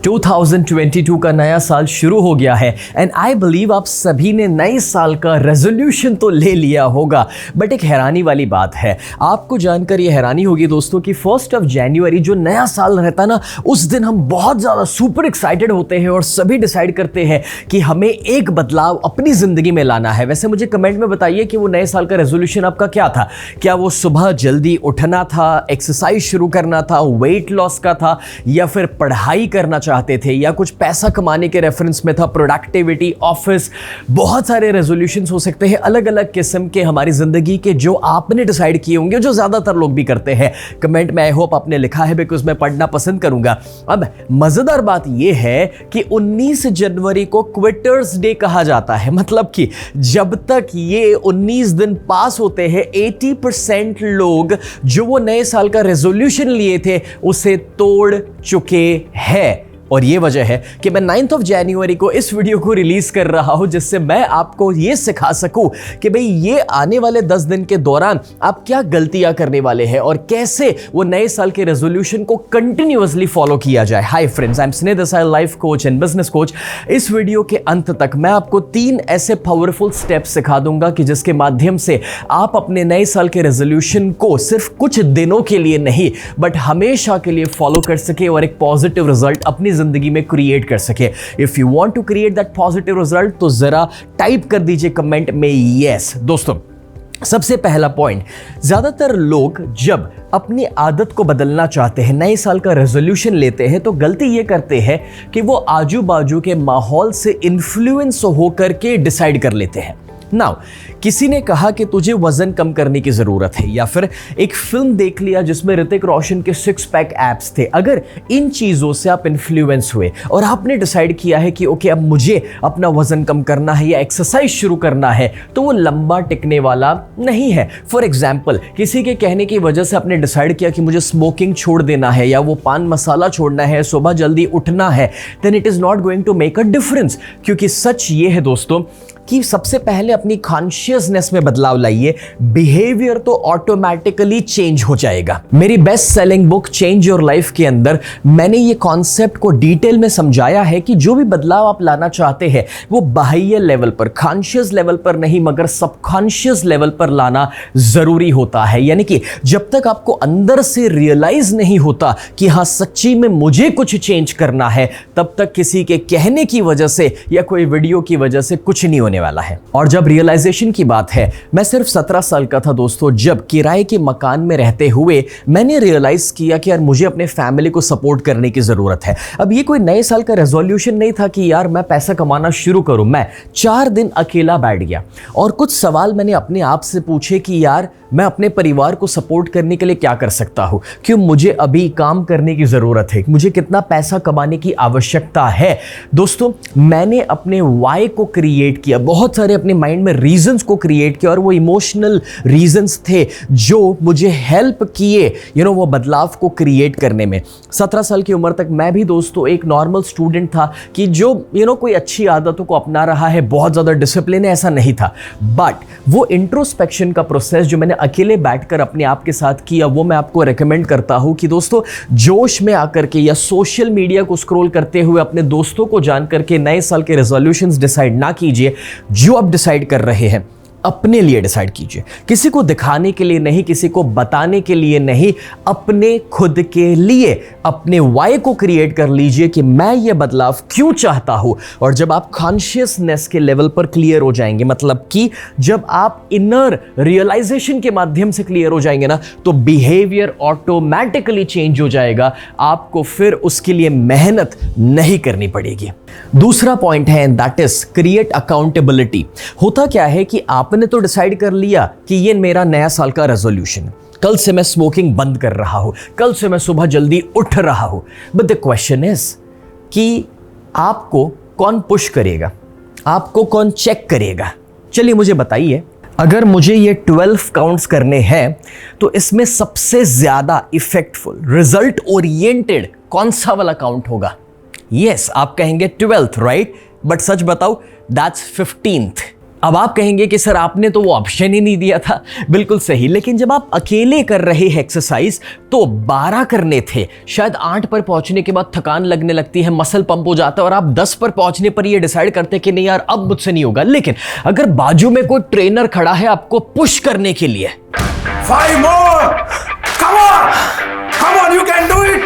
2022 का नया साल शुरू हो गया है एंड आई बिलीव आप सभी ने नए साल का रेजोल्यूशन तो ले लिया होगा, बट एक हैरानी वाली बात है। आपको जानकर ये हैरानी होगी दोस्तों कि 1 जनवरी जो नया साल रहता है ना, उस दिन हम बहुत ज़्यादा सुपर एक्साइटेड होते हैं और सभी डिसाइड करते हैं कि हमें एक बदलाव अपनी ज़िंदगी में लाना है। वैसे मुझे कमेंट में बताइए कि वो नए साल का रेजोल्यूशन आपका क्या था? क्या वो सुबह जल्दी उठना था, एक्सरसाइज शुरू करना था, वेट लॉस का था, या फिर पढ़ाई करना चाहते थे, या कुछ पैसा कमाने के रेफरेंस में था, प्रोडक्टिविटी, ऑफिस? बहुत सारे रेजोल्यूशंस हो सकते हैं अलग अलग किस्म के हमारी ज़िंदगी के, जो आपने डिसाइड किए होंगे, जो ज़्यादातर लोग भी करते हैं। कमेंट में आई होप आपने लिखा है, बिकॉज मैं पढ़ना पसंद करूंगा। अब मज़ेदार बात यह है कि 19 जनवरी को क्विटर्स डे कहा जाता है, मतलब कि जब तक ये 19 दिन पास होते हैं 80% लोग जो वो नए साल का रेजोल्यूशन लिए थे उसे तोड़ चुके हैं। और ये वजह है कि मैं 9 जनवरी को इस वीडियो को रिलीज कर रहा हूं, जिससे मैं आपको ये सिखा सकूं कि भाई ये आने वाले 10 दिन के दौरान आप क्या गलतियां करने वाले हैं और कैसे वो नए साल के रेजोल्यूशन को कंटिन्यूअसली फॉलो किया जाए। हाय फ्रेंड्स, आई एम स्नेह Desai, life coach and business coach. इस वीडियो के अंत तक मैं आपको 3 ऐसे पावरफुल स्टेप्स सिखा दूंगा कि जिसके माध्यम से आप अपने नए साल के रेजोल्यूशन को सिर्फ कुछ दिनों के लिए नहीं बट हमेशा के लिए फॉलो कर सके और एक पॉजिटिव रिजल्ट अपनी जिंदगी में क्रिएट कर सके। If you want to create that positive result तो जरा टाइप कर दीजिए कमेंट में यस। दोस्तों, सबसे पहला पॉइंट, ज्यादातर लोग जब अपनी आदत को बदलना चाहते हैं, नए साल का रेजोल्यूशन लेते हैं, तो गलती ये करते हैं कि वो आजू बाजू के माहौल से इन्फ्लुएंस होकर के डिसाइड कर लेते हैं। नाउ, किसी ने कहा कि तुझे वजन कम करने की जरूरत है, या फिर एक फिल्म देख लिया जिसमें ऋतिक रोशन के 6 पैक एब्स थे। अगर इन चीजों से आप इन्फ्लुएंस हुए और आपने डिसाइड किया है कि ओके अब मुझे अपना वजन कम करना है या एक्सरसाइज शुरू करना है, तो वो लंबा टिकने वाला नहीं है। फॉर एग्जाम्पल, किसी के कहने की वजह से आपने डिसाइड किया कि मुझे स्मोकिंग छोड़ देना है या वो पान मसाला छोड़ना है, सुबह जल्दी उठना है, then it is not going to make a difference. क्योंकि सच ये है दोस्तों कि सबसे पहले अपनी कॉन्शियसनेस में बदलाव लाइए, बिहेवियर तो ऑटोमेटिकली चेंज हो जाएगा। मेरी best selling book change your life के अंदर मैंने ये कॉन्सेप्ट को डिटेल में समझाया है कि जो भी बदलाव आप लाना चाहते हैं वो बाह्य लेवल पर, कॉन्शियस लेवल पर नहीं मगर सबकॉन्शियस लेवल पर लाना जरूरी होता है। यानी कि जब तक आपको अंदर से रियलाइज नहीं होता कि हाँ सच्ची में मुझे कुछ चेंज करना है, तब तक किसी के कहने की वजह से या कोई वीडियो की वजह से कुछ नहीं होने वाला है। और जब रियलाइजेशन की बात है, मैं सिर्फ 17 साल का था दोस्तों, जब किराए के मकान में रहते हुए मैंने रियलाइज किया कि यार मुझे अपने फैमिली को सपोर्ट करने की जरूरत है। अब ये कोई नए साल का रेजोल्यूशन नहीं था कि यार मैं पैसा कमाना शुरू करूं। मैं 4 दिन अकेला बैठ गया और कुछ सवाल मैंने अपने आप से पूछे कि यार मैं अपने परिवार को सपोर्ट करने के लिए क्या कर सकता हूं, क्यों मुझे अभी काम करने की जरूरत है, मुझे कितना पैसा कमाने की आवश्यकता है। दोस्तों, मैंने अपने वाई को क्रिएट किया, बहुत सारे अपने माइंड में रीजंस को क्रिएट किया और वो इमोशनल रीजंस थे जो मुझे हेल्प किए वो बदलाव को क्रिएट करने में। 17 साल की उम्र तक मैं भी दोस्तों एक नॉर्मल स्टूडेंट था कि जो कोई अच्छी आदतों को अपना रहा है, बहुत ज़्यादा डिसिप्लिन है, ऐसा नहीं था। बट वो इंट्रोस्पेक्शन का प्रोसेस जो मैंने अकेले बैठकर अपने आप के साथ किया, वो मैं आपको रेकमेंड करता हूं कि दोस्तों जोश में आकर के या सोशल मीडिया को स्क्रॉल करते हुए अपने दोस्तों को जान करके नए साल के रेजोल्यूशंस डिसाइड ना कीजिए। जो आप डिसाइड कर रहे हैं अपने लिए डिसाइड कीजिए, किसी को दिखाने के लिए नहीं, किसी को बताने के लिए नहीं, अपने खुद के लिए अपने वाई को क्रिएट कर लीजिए कि मैं ये बदलाव क्यों चाहता हूं। और जब आप कॉन्शियसनेस के लेवल पर क्लियर हो जाएंगे, मतलब कि जब आप इनर रियलाइजेशन के माध्यम से क्लियर हो जाएंगे ना, तो बिहेवियर ऑटोमेटिकली चेंज हो जाएगा। आपको फिर उसके लिए मेहनत नहीं करनी पड़ेगी। दूसरा पॉइंट है दैट इज क्रिएट अकाउंटेबिलिटी। होता क्या है कि आपने तो डिसाइड कर लिया कि ये मेरा नया साल का रेजोल्यूशन, कल से मैं स्मोकिंग बंद कर रहा हूं, कल से मैं सुबह जल्दी उठ रहा हूं। बट द क्वेश्चन इज कि आपको कौन पुश करेगा, आपको कौन चेक करेगा? चलिए मुझे बताइए, अगर मुझे ये 12 काउंट्स करने हैं तो इसमें सबसे ज्यादा इफेक्टफुल, रिजल्ट ओरिएंटेड कौन सा वाला काउंट होगा? यस, आप कहेंगे 12th, राइट? बट सच बताओ दैट्स 15th। अब आप कहेंगे कि सर आपने तो वो ऑप्शन ही नहीं दिया था। बिल्कुल सही, लेकिन जब आप अकेले कर रहे हैं एक्सरसाइज तो 12 करने थे, शायद 8 पर पहुंचने के बाद थकान लगने लगती है, मसल पंप हो जाता है और आप 10 पर पहुंचने पर ये डिसाइड करते हैं कि नहीं यार अब मुझसे नहीं होगा। लेकिन अगर बाजू में कोई ट्रेनर खड़ा है आपको पुश करने के लिए, 5 more, come on, you can do it,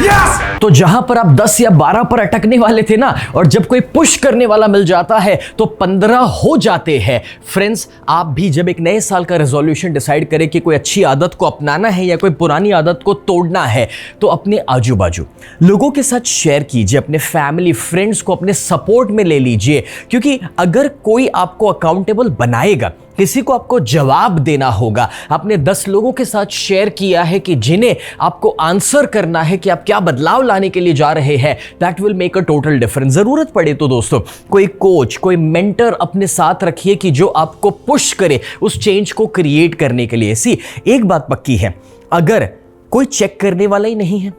yes! तो जहां पर आप 10 या 12 पर अटकने वाले थे ना, और जब कोई पुश करने वाला मिल जाता है तो 15 हो जाते हैं। फ्रेंड्स, आप भी जब एक नए साल का रेजोल्यूशन डिसाइड करें कि कोई अच्छी आदत को अपनाना है या कोई पुरानी आदत को तोड़ना है, तो अपने आजू बाजू लोगों के साथ शेयर कीजिए, अपने फैमिली फ्रेंड्स को अपने सपोर्ट में ले लीजिए, क्योंकि अगर कोई आपको अकाउंटेबल बनाएगा, किसी को आपको जवाब देना होगा। आपने 10 लोगों के साथ शेयर किया है कि जिन्हें आपको आंसर करना है कि आप क्या बदलाव लाने के लिए जा रहे हैं, that will make a total difference. जरूरत पड़े तो दोस्तों कोई कोच, कोई मेंटर अपने साथ रखिए कि जो आपको पुश करे उस चेंज को क्रिएट करने के लिए। एक बात पक्की है, अगर कोई चेक करने वाला ही नहीं है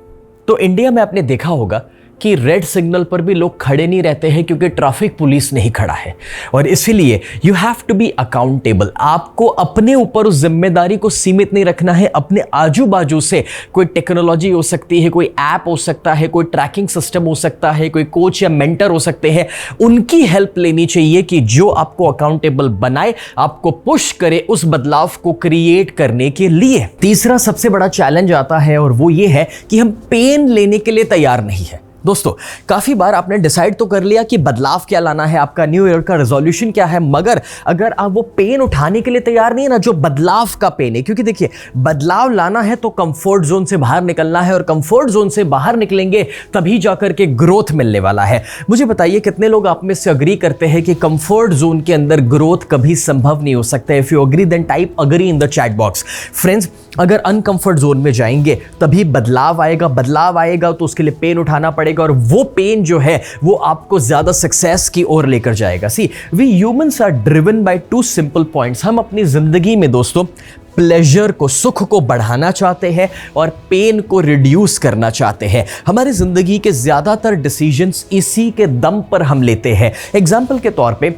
तो इंडिया में आपने देखा होगा कि रेड सिग्नल पर भी लोग खड़े नहीं रहते हैं, क्योंकि ट्रैफिक पुलिस नहीं खड़ा है। और इसीलिए you have to be accountable. आपको अपने ऊपर उस जिम्मेदारी को सीमित नहीं रखना है। अपने आजू बाजू से कोई टेक्नोलॉजी हो सकती है, कोई ऐप हो सकता है, कोई ट्रैकिंग सिस्टम हो सकता है, कोई कोच या मेंटर हो सकते हैं, उनकी हेल्प लेनी चाहिए कि जो आपको अकाउंटेबल बनाए, आपको पुश करे उस बदलाव को क्रिएट करने के लिए। तीसरा सबसे बड़ा चैलेंज आता है और वो ये है कि हम पेन लेने के लिए तैयार नहीं है। दोस्तों, काफी बार आपने डिसाइड तो कर लिया कि बदलाव क्या लाना है, आपका न्यू ईयर का रेजोल्यूशन क्या है, मगर अगर आप वो पेन उठाने के लिए तैयार नहीं है ना, जो बदलाव का पेन है, क्योंकि देखिए बदलाव लाना है तो कंफर्ट जोन से बाहर निकलना है, और कंफर्ट जोन से बाहर निकलेंगे तभी जाकर के ग्रोथ मिलने वाला है। मुझे बताइए कितने लोग आप में से अग्री करते हैं कि कंफर्ट जोन के अंदर ग्रोथ कभी संभव नहीं हो सकता है? If you agree then type agree in the chat box. Friends, अगर अनकंफर्ट जोन में जाएंगे तभी बदलाव आएगा, बदलाव आएगा तो उसके लिए पेन उठाना पड़ेगा, और वो पेन जो है वो आपको ज्यादा सक्सेस की ओर लेकर जाएगा। We humans are driven by 2 simple points. हम अपनी जिंदगी में दोस्तों प्लेजर को, सुख को बढ़ाना चाहते हैं और पेन को रिड्यूस करना चाहते हैं। हमारी जिंदगी के ज्यादातर डिसीजंस इसी के दम पर हम लेते हैं। एग्जाम्पल के तौर पे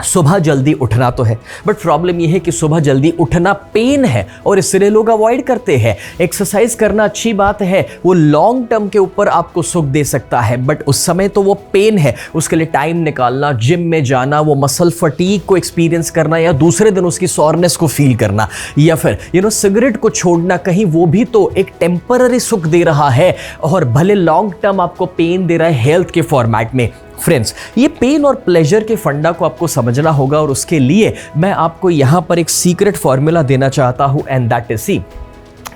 सुबह जल्दी उठना तो है, बट प्रॉब्लम यह है कि सुबह जल्दी उठना पेन है और इसलिए लोग अवॉइड करते हैं। एक्सरसाइज करना अच्छी बात है, वो लॉन्ग टर्म के ऊपर आपको सुख दे सकता है, बट उस समय तो वो पेन है। उसके लिए टाइम निकालना, जिम में जाना, वो मसल फटीग को एक्सपीरियंस करना, या दूसरे दिन उसकी सॉरनेस को फील करना, या फिर सिगरेट को छोड़ना, कहीं वो भी तो एक टेम्पररी सुख दे रहा है और भले लॉन्ग टर्म आपको पेन दे रहा है हेल्थ के फॉर्मेट में। फ्रेंड्स, ये पेन और प्लेजर के फंडा को आपको समझना होगा, और उसके लिए मैं आपको यहां पर एक सीक्रेट फॉर्मूला देना चाहता हूं, एंड दैट इज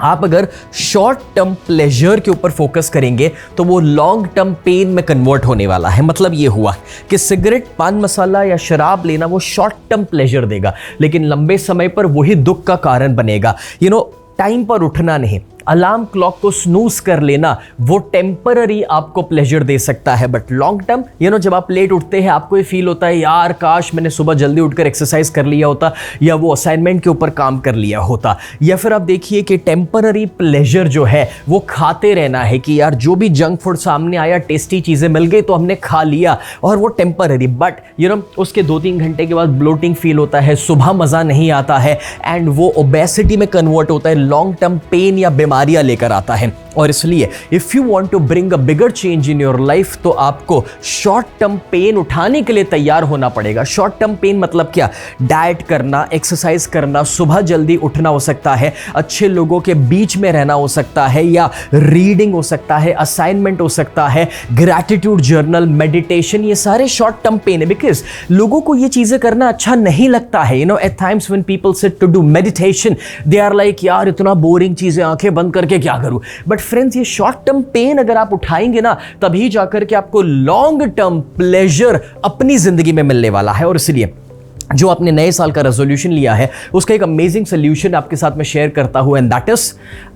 आप अगर शॉर्ट टर्म प्लेजर के ऊपर फोकस करेंगे तो वो लॉन्ग टर्म पेन में कन्वर्ट होने वाला है। मतलब ये हुआ कि सिगरेट, पान मसाला या शराब लेना वो शॉर्ट टर्म प्लेजर देगा, लेकिन लंबे समय पर वही दुख का कारण बनेगा। टाइम पर उठना नहीं, अलार्म क्लॉक को स्नूज कर लेना, वो टेम्पररी आपको प्लेजर दे सकता है, बट लॉन्ग टर्म जब आप लेट उठते हैं आपको ये फील होता है यार काश मैंने सुबह जल्दी उठकर एक्सरसाइज कर लिया होता, या वो असाइनमेंट के ऊपर काम कर लिया होता। या फिर आप देखिए कि टेम्पररी प्लेजर जो है वो खाते रहना है कि यार जो भी जंक फूड सामने आया, टेस्टी चीजें मिल गई तो हमने खा लिया, और वो टेम्पररी, बट उसके 2-3 घंटे के बाद ब्लोटिंग फील होता है, सुबह मजा नहीं आता है, एंड वो ओबेसिटी में कन्वर्ट होता है, लॉन्ग टर्म पेन या बीमारियां लेकर आता है। और इसलिए if you want to bring a bigger change in your life, तो आपको शॉर्ट टर्म पेन उठाने के लिए तैयार होना पड़ेगा। शॉर्ट टर्म पेन मतलब क्या? डाइट करना, एक्सरसाइज करना, सुबह जल्दी उठना हो सकता है, अच्छे लोगों के बीच में रहना हो सकता है, या रीडिंग हो सकता है, असाइनमेंट हो सकता है, ग्रैटिट्यूड जर्नल, मेडिटेशन, ये सारे शॉर्ट टर्म पेन है। बिकॉज लोगों को ये चीजें करना अच्छा नहीं लगता है। At times when people sit to do meditation, they are like यार इतना बोरिंग चीजें, आंखें बंद करके क्या करूं। बट फ्रेंड्स, ये शॉर्ट टर्म पेन अगर आप उठाएंगे ना, तभी जाकर के आपको लॉन्ग टर्म प्लेजर अपनी जिंदगी में मिलने वाला है। और इसलिए जो आपने नए साल का रेजोल्यूशन लिया है उसका एक अमेजिंग सोल्यूशन आपके साथ में शेयर करता हूं, एंड दैट इज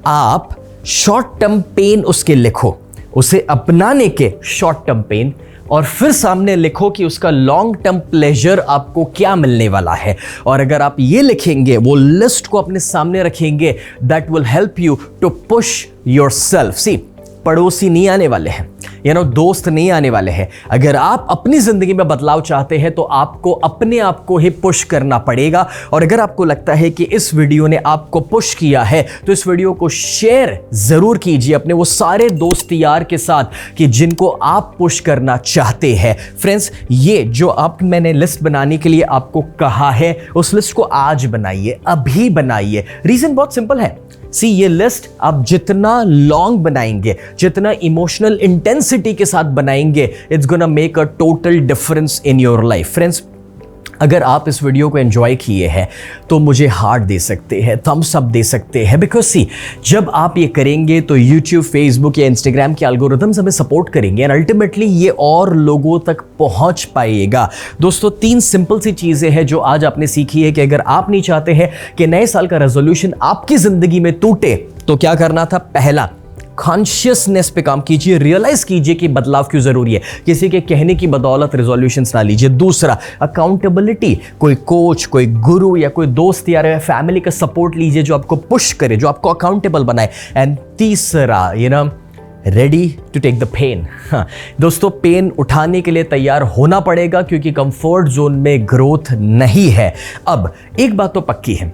आप शॉर्ट टर्म पेन उसके लिखो, उसे अपनाने के शॉर्ट टर्म पेन, और फिर सामने लिखो कि उसका लॉन्ग टर्म प्लेजर आपको क्या मिलने वाला है। और अगर आप ये लिखेंगे, वो लिस्ट को अपने सामने रखेंगे, that will help you to push yourself. पड़ोसी नहीं आने वाले हैं, दोस्त नहीं आने वाले हैं। अगर आप अपनी जिंदगी में बदलाव चाहते हैं तो आपको अपने आप को ही पुश करना पड़ेगा। और अगर आपको लगता है कि इस वीडियो ने आपको पुश किया है तो इस वीडियो को शेयर जरूर कीजिए अपने वो सारे दोस्त यार के साथ कि जिनको आप पुश करना चाहते हैं। फ्रेंड्स, ये जो मैंने लिस्ट बनाने के लिए आपको कहा है, उस लिस्ट को आज बनाइए, अभी बनाइए। रीजन बहुत सिंपल है। ये लिस्ट आप जितना लॉन्ग बनाएंगे, जितना इमोशनल इंटेंसिटी के साथ बनाएंगे, it's gonna make a total difference in your life. Friends, अगर आप इस वीडियो को एंजॉय किए हैं तो मुझे हार्ट दे सकते हैं, थम्स अप दे सकते हैं, बिकॉज जब आप ये करेंगे तो यूट्यूब, फेसबुक या इंस्टाग्राम के एल्गोरिथम्स हमें सपोर्ट करेंगे एंड अल्टीमेटली ये और लोगों तक पहुंच पाएगा। दोस्तों, 3 सिंपल सी चीज़ें हैं जो आज आपने सीखी है कि अगर आप नहीं चाहते हैं कि नए साल का रेजोल्यूशन आपकी ज़िंदगी में टूटे तो क्या करना था। पहला, कॉन्शियसनेस पे काम कीजिए, रियलाइज कीजिए कि बदलाव क्यों जरूरी है। किसी के कहने की बदौलत रेजोल्यूशंस ना लीजिए। दूसरा, अकाउंटेबिलिटी, कोई कोच, कोई गुरु या कोई दोस्त या फैमिली का सपोर्ट लीजिए जो आपको पुश करे, जो आपको अकाउंटेबल बनाए। एंड तीसरा, ready to take the pain. दोस्तों, पेन उठाने के लिए तैयार होना पड़ेगा क्योंकि कंफर्ट जोन में ग्रोथ नहीं है। अब एक बात तो पक्की है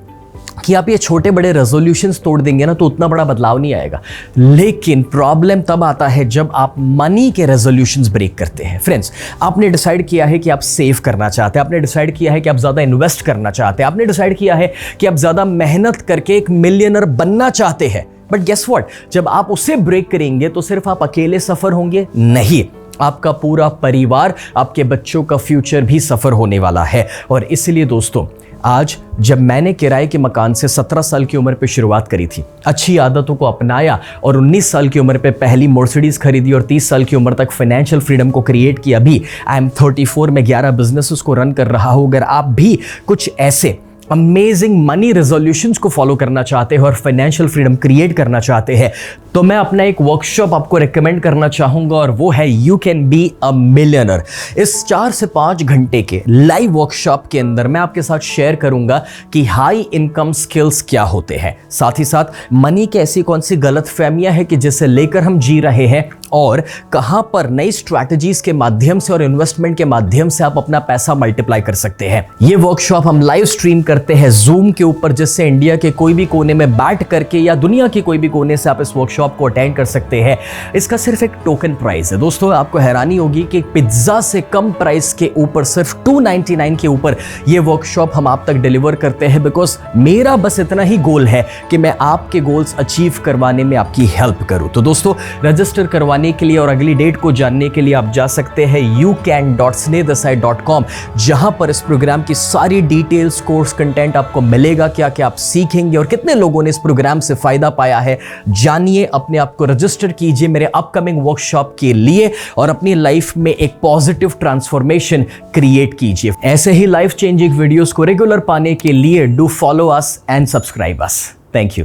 कि आप ये छोटे बड़े रेजोल्यूशंस तोड़ देंगे ना तो उतना बड़ा बदलाव नहीं आएगा, लेकिन प्रॉब्लम तब आता है जब आप मनी के रेजोल्यूशंस ब्रेक करते हैं। फ्रेंड्स, आपने डिसाइड किया है कि आप सेव करना चाहते हैं, आपने डिसाइड किया है कि आप ज़्यादा इन्वेस्ट करना चाहते हैं, आपने डिसाइड किया है कि आप ज़्यादा मेहनत करके एक मिलियनर बनना चाहते हैं। बट गेस व्हाट, जब आप उसे ब्रेक करेंगे तो सिर्फ आप अकेले सफ़र होंगे नहीं, आपका पूरा परिवार, आपके बच्चों का फ्यूचर भी सफ़र होने वाला है। और इसलिए दोस्तों, आज जब मैंने किराए के मकान से 17 साल की उम्र पे शुरुआत करी थी, अच्छी आदतों को अपनाया और 19 साल की उम्र पे पहली मर्सिडीज खरीदी और 30 साल की उम्र तक फाइनेंशियल फ्रीडम को क्रिएट किया। अभी आई एम 34 में 11 बिजनेसेस को रन कर रहा हूँ। अगर आप भी कुछ ऐसे अमेजिंग मनी रेजोल्यूशंस को फॉलो करना चाहते हैं और फाइनेंशियल फ्रीडम क्रिएट करना चाहते हैं तो मैं अपना एक वर्कशॉप आपको रेकमेंड करना चाहूंगा और वो है you can be a millionaire. इस 4 से 5 घंटे के लाइव वर्कशॉप के अंदर मैं आपके साथ शेयर करूंगा कि हाई इनकम स्किल्स क्या होते हैं, साथ ही साथ मनी की ऐसी कौन सी गलत फहमियां हैं कि जिसे लेकर हम जी रहे हैं और कहां पर नई स्ट्रैटेजीज के माध्यम से और इन्वेस्टमेंट के माध्यम से आप अपना पैसा मल्टीप्लाई कर सकते हैं। ये वर्कशॉप हम लाइव स्ट्रीम करते हैं जूम के ऊपर, जिससे इंडिया के कोई भी कोने में बैठ करके या दुनिया के कोई भी कोने से आप इस वर्कशॉप को अटेंड कर सकते हैं। इसका सिर्फ एक टोकन प्राइस है। दोस्तों, आपको हैरानी होगी कि पिज्जा से कम प्राइस के ऊपर, सिर्फ 299 के ऊपर ये वर्कशॉप हम आप तक डिलीवर करते हैं, बिकॉज मेरा बस इतना ही गोल है कि मैं आपके गोल्स अचीव करवाने में आपकी हेल्प करूं। तो दोस्तों, रजिस्टर करवाने के लिए और अगली डेट को जानने के लिए आप जा सकते हैं youcan.snehdesai.com, जहां पर इस प्रोग्राम की सारी डिटेल्स, कोर्स कंटेंट आपको मिलेगा, क्या क्या आप सीखेंगे और कितने लोगों ने इस प्रोग्राम से फायदा पाया है। जानिए, अपने आप को रजिस्टर कीजिए मेरे अपकमिंग वर्कशॉप के लिए और अपनी लाइफ में एक पॉजिटिव ट्रांसफॉर्मेशन क्रिएट कीजिए। ऐसे ही लाइफ चेंजिंग वीडियोस को रेगुलर पाने के लिए do follow us and subscribe us. Thank you.